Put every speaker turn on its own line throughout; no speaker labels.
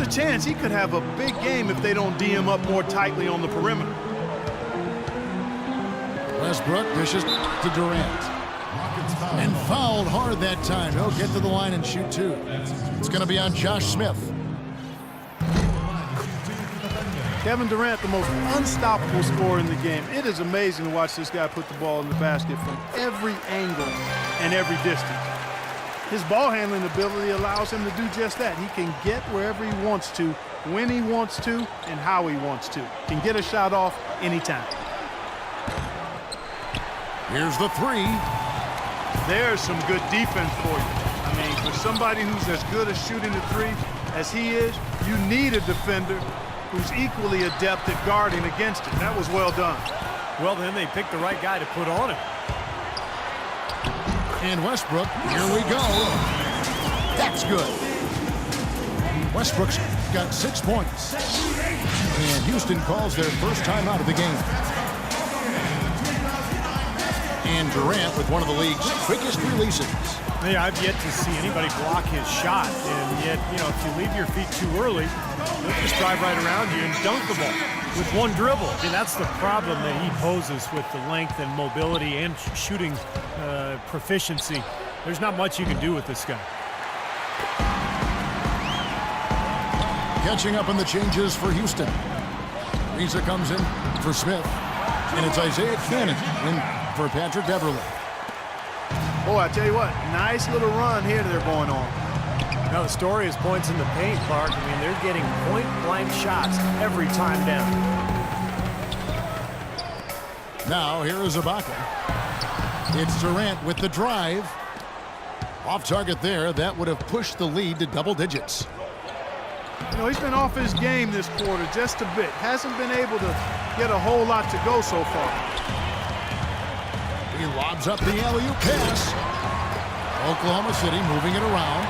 a chance he could have a big game if they don't D him up more tightly on the perimeter.
Westbrook dishes to Durant. And fouled hard that time. He'll get to the line and shoot two. It's going to be on Josh Smith.
Kevin Durant, the most unstoppable scorer in the game. It is amazing to watch this guy put the ball in the basket from every angle and every distance. His ball handling ability allows him to do just that. He can get wherever he wants to, when he wants to, and how he wants to. Can get a shot off anytime.
Here's the three.
There's some good defense for you. I mean, for somebody who's as good at shooting the three as he is, you need a defender who's equally adept at guarding against it. That was well done.
Well, then they picked the right guy to put on it.
And Westbrook, here we go. That's good. Westbrook's got 6 points. And Houston calls their first time out of the game. And Durant with one of the league's quickest releases.
Yeah, I've yet to see anybody block his shot. And yet, you know, if you leave your feet too early, they'll just drive right around you and dunk the ball with one dribble. And that's the problem that he poses with the length and mobility and shooting proficiency. There's not much you can do with this guy.
Catching up on the changes for Houston. Reza comes in for Smith. And it's Isaiah Cannon in for Patrick Beverly.
Boy, I tell you what, nice little run here they're going on.
Now the story is points in the paint, Clark. I mean, they're getting point-blank shots every time down.
Now here is Ibaka. It's Durant with the drive. Off target there. That would have pushed the lead to double digits.
You know, he's been off his game this quarter just a bit. Hasn't been able to get a whole lot to go so far.
He lobs up the alley-oop pass. Oklahoma City moving it around.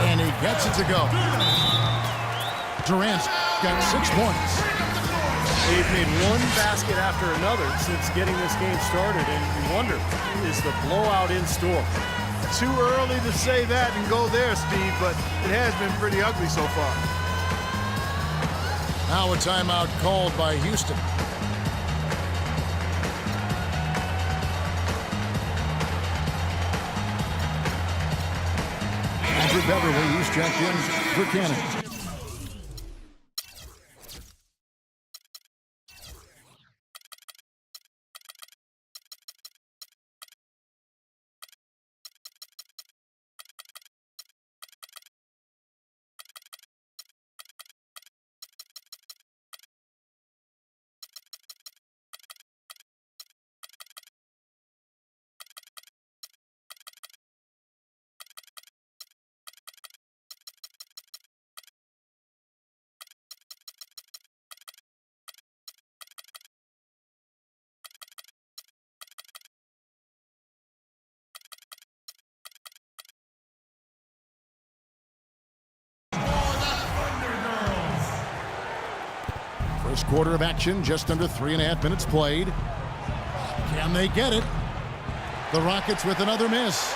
And he gets it to go. Durant's got 6 points.
They've made one basket after another since getting this game started, and you wonder, is the blowout in store?
Too early to say that and go there, Steve, but it has been pretty ugly so far.
Now a timeout called by Houston. Andrew Beverly, he's checked in for Cannon. First quarter of action, just under 3.5 minutes played. Can they get it? The Rockets with another miss.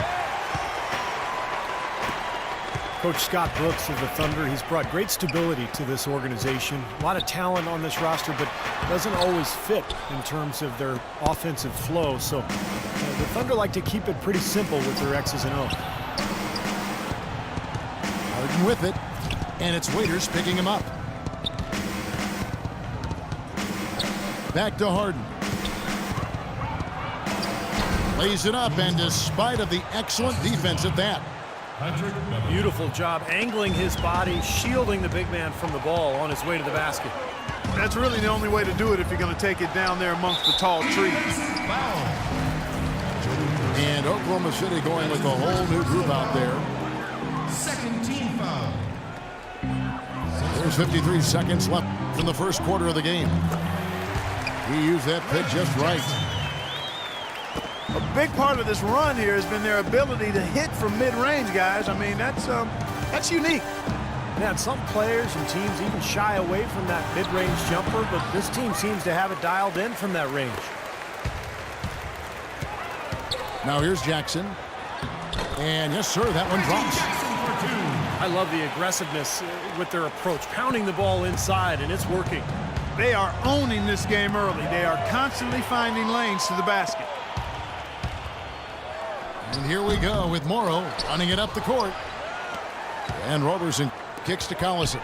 Coach Scott Brooks of the Thunder, he's brought great stability to this organization. A lot of talent on this roster, but doesn't always fit in terms of their offensive flow. So the Thunder like to keep it pretty simple with their X's and O's.
Harden with it, and it's Waiters picking him up. Back to Harden. Lays it up, and despite of the excellent defense at that.
Beautiful job angling his body, shielding the big man from the ball on his way to the basket.
That's really the only way to do it if you're going to take it down there amongst the tall trees.
And Oklahoma City going with a whole new group out there.
Second team foul.
There's 53 seconds left in the first quarter of the game. He used that pick just right.
A big part of this run here has been their ability to hit from mid-range, guys. I mean, that's unique.
Yeah, some players and teams even shy away from that mid-range jumper, but this team seems to have it dialed in from that range.
Now here's Jackson. And yes, sir, that one drops.
I love the aggressiveness with their approach, pounding the ball inside, and it's working.
They are owning this game early. They are constantly finding lanes to the basket.
And here we go with Morrow running it up the court. And Roberson kicks to Collison.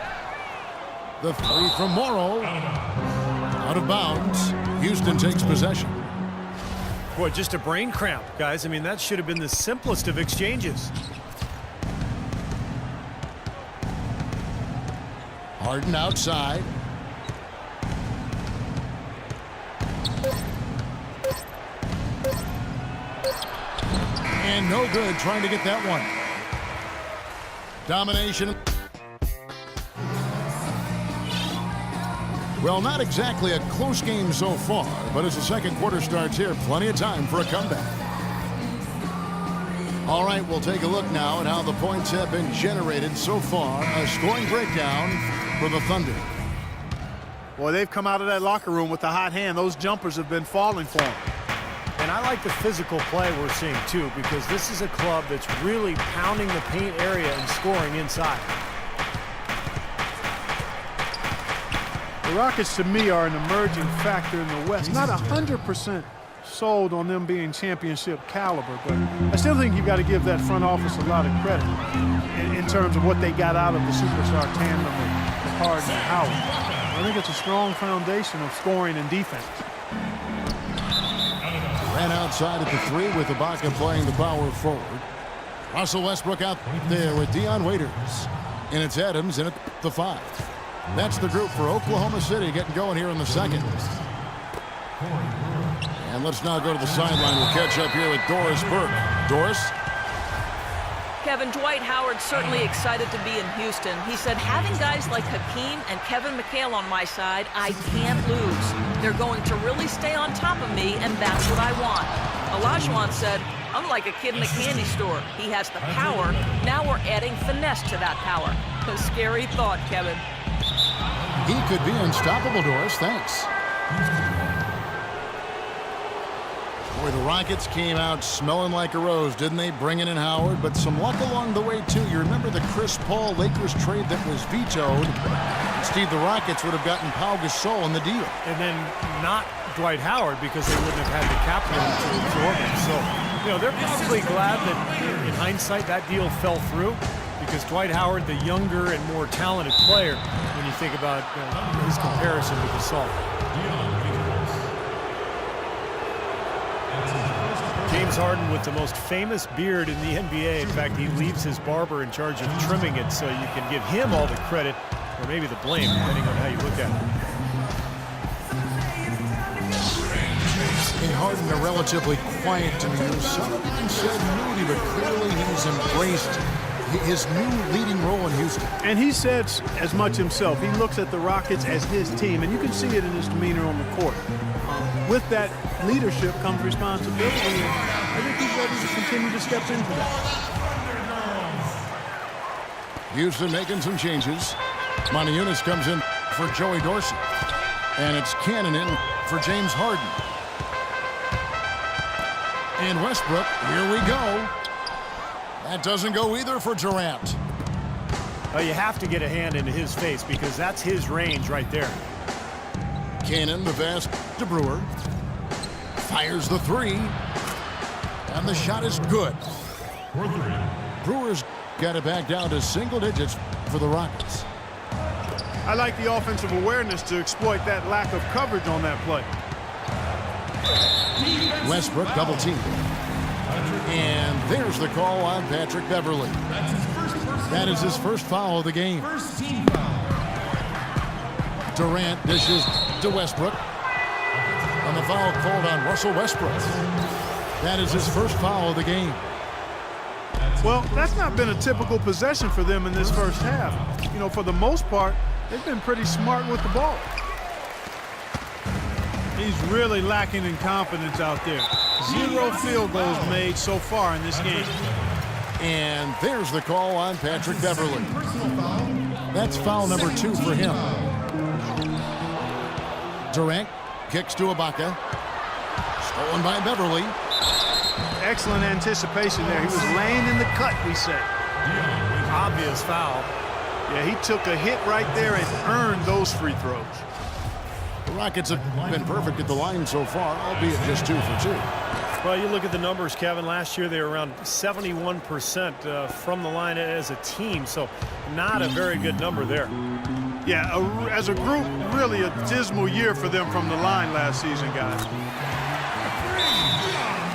The three from Morrow. Out of bounds. Houston takes possession.
Boy, just a brain cramp, guys. I mean, that should have been the simplest of exchanges.
Harden outside. And no good trying to get that one. Domination. Well, not exactly a close game so far, but as the second quarter starts here, plenty of time for a comeback. All right, we'll take a look now at how the points have been generated so far. A scoring breakdown for the Thunder.
Boy, they've come out of that locker room with a hot hand. Those jumpers have been falling for them.
And I like the physical play we're seeing, too, because this is a club that's really pounding the paint area and scoring inside.
The Rockets, to me, are an emerging factor in the West. Not 100% sold on them being championship caliber, but I still think you've got to give that front office a lot of credit in terms of what they got out of the superstar tandem of Harden and Howard. I think it's a strong foundation of scoring and defense.
Ran outside at the three with Ibaka playing the power forward. Russell Westbrook out there with Dion Waiters. And it's Adams in at the 5. That's the group for Oklahoma City getting going here in the second. And let's now go to the sideline. We'll catch up here with Doris Burke. Doris?
Kevin, Dwight Howard's certainly excited to be in Houston. He said, having guys like Hakeem and Kevin McHale on my side, I can't lose. They're going to really stay on top of me, and that's what I want. Olajuwon said, I'm like a kid in a candy store. He has the power. Now we're adding finesse to that power. A scary thought, Kevin.
He could be unstoppable, Doris. Thanks. Boy, the Rockets came out smelling like a rose, didn't they? Bringing in Howard, but some luck along the way, too. You remember the Chris Paul Lakers trade that was vetoed? Steve, the Rockets would have gotten Pau Gasol in the deal.
And then not Dwight Howard because they wouldn't have had the capital to absorb him. So, you know, they're probably glad that in hindsight that deal fell through because Dwight Howard, the younger and more talented player, when you think about his comparison to Gasol. James Harden with the most famous beard in the NBA. In fact, he leaves his barber in charge of trimming it, so you can give him all the credit or maybe the blame, depending on how you look at it.
And Harden are relatively quiet to me. Some of them said moody, but clearly he's embraced his new leading role in Houston.
And he said as much himself. He looks at the Rockets as his team, and you can see it in his demeanor on the court. With that leadership comes responsibility, and I think he's ready to continue to step into that.
Houston making some changes. Montejunas comes in for Joey Dorsey. And it's Cannon in for James Harden. And Westbrook, here we go. That doesn't go either for Durant.
Well, you have to get a hand into his face because that's his range right there.
Cannon, the pass to Brewer. Fires the three. And the shot is good. Brewer's got it back down to single digits for the Rockets.
I like the offensive awareness to exploit that lack of coverage on that play.
Westbrook double team. And there's the call on Patrick Beverley. That is his first foul of the game. Durant dishes to Westbrook. And the foul called on Russell Westbrook. That is his first foul of the game.
Well, that's not been a typical possession for them in this first half. You know, for the most part, they've been pretty smart with the ball. He's really lacking in confidence out there. 0 field goals made so far in this game.
And there's the call on Patrick Beverley. That's foul number 2 for him. Durant kicks to Ibaka. Stolen by Beverley.
Excellent anticipation there. He was laying in the cut, we say.
obvious foul.
Yeah, he took a hit right there and earned those free throws.
The Rockets have been perfect at the line so far, albeit just 2 for 2.
Well, you look at the numbers, Kevin. Last year they were around 71% from the line as a team, so not a very good number there.
Yeah, as a group, really a dismal year for them from the line last season, guys.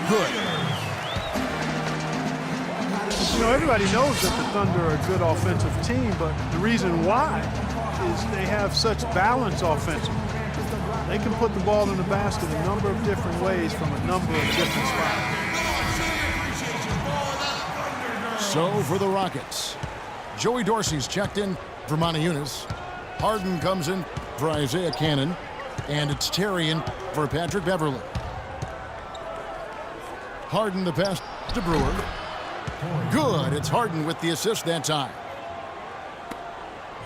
Good.
You know, everybody knows that the Thunder are a good offensive team, but the reason why is they have such balance offensively. They can put the ball in the basket a number of different ways from a number of different spots.
So for the Rockets, Joey Dorsey's checked in for Moniunas. Harden comes in for Isaiah Cannon, and it's Terry in for Patrick Beverly. Harden the pass to Brewer. Good. It's Harden with the assist that time.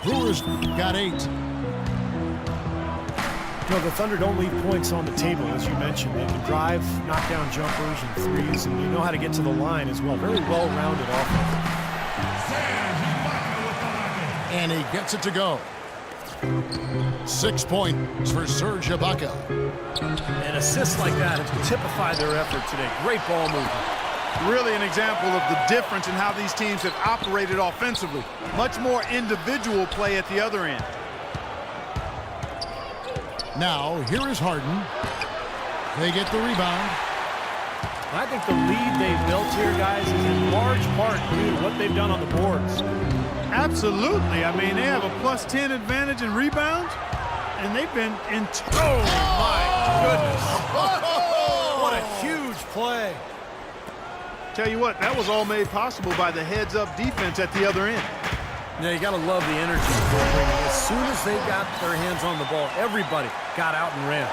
Brewer's got 8.
No, the Thunder don't leave points on the table, as you mentioned. They can drive, knock down jumpers and threes, and they know how to get to the line as well. Very well-rounded offense.
And he gets it to go. 6 points for Serge Ibaka.
And assists like that have typified their effort today. Great ball movement.
Really an example of the difference in how these teams have operated offensively. Much more individual play at the other end.
Now, here is Harden. They get the rebound.
I think the lead they've built here, guys, is in large part due to what they've done on the boards.
Absolutely. I mean, they have a +10 advantage in rebounds, and they've been in... Oh,
my goodness. What a huge play.
Tell you what, that was all made possible by the heads-up defense at the other end.
Yeah, you got to love the energy they're bringing. As soon as they got their hands on the ball, everybody got out and ran.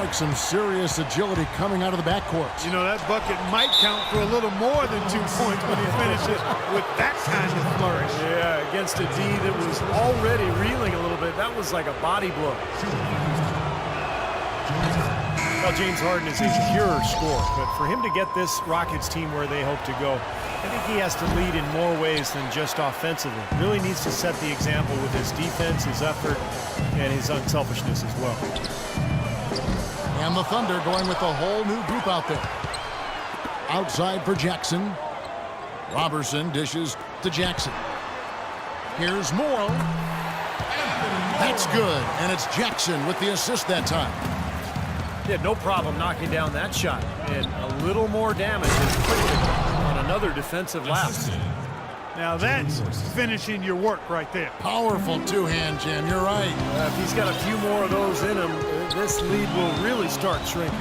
Like some serious agility coming out of the backcourt.
You know, that bucket might count for a little more than 2 points when he finishes with that kind of flourish.
Yeah, against a D that was already reeling a little bit. That was like a body blow. Well, James Harden is a pure scorer, but for him to get this Rockets team where they hope to go, I think he has to lead in more ways than just offensively. Really needs to set the example with his defense, his effort, and his unselfishness as well.
And the Thunder going with a whole new group out there. Outside for Jackson. Robertson dishes to Jackson. Here's Morrow. That's good, and it's Jackson with the assist that time.
He had no problem knocking down that shot, and a little more damage is critical on another defensive lapse.
Now that's finishing your work right there.
Powerful two-hand jam, you're right.
If he's got a few more of those in him, this lead will really start shrinking.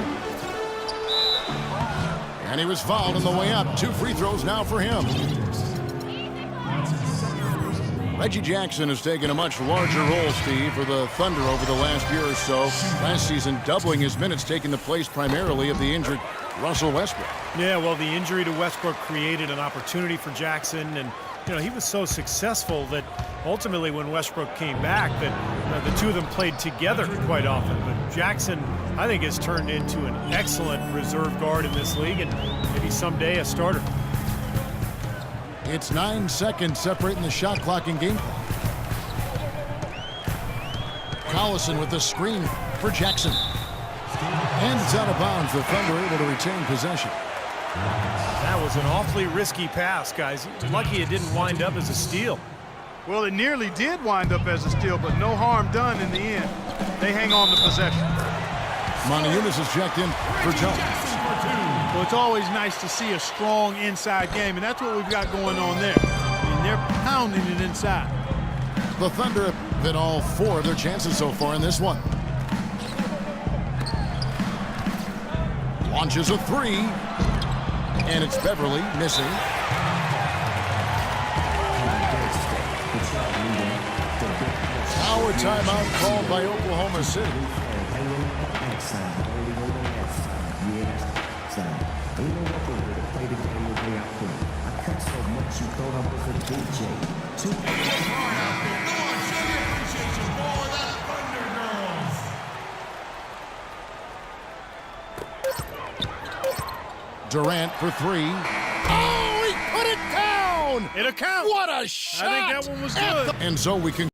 And he was fouled on the way up. 2 free throws now for him. Reggie Jackson has taken a much larger role, Steve, for the Thunder over the last year or so. Last season, doubling his minutes, taking the place primarily of the injured Russell Westbrook.
Yeah, well, the injury to Westbrook created an opportunity for Jackson, and you know, he was so successful that ultimately when Westbrook came back, that the two of them played together quite often. But Jackson, I think, has turned into an excellent reserve guard in this league, and maybe someday a starter.
It's 9 seconds separating the shot clock and game clock. Collison with the screen for Jackson. And it's out of bounds. The Thunder able to retain possession.
That was an awfully risky pass, guys. Lucky it didn't wind up as a steal.
Well, it nearly did wind up as a steal, but no harm done in the end. They hang on to possession.
Moniunas is checked in for Jones.
Well, it's always nice to see a strong inside game, and that's what we've got going on there. I mean, they're pounding it inside.
The Thunder have hit all 4 of their chances so far in this one. Launches a 3. And it's Beverly missing. Power timeout called by Oklahoma City. Durant for 3. Oh, he put it down!
It'll count.
What a shot!
I think that one was good.
And so we can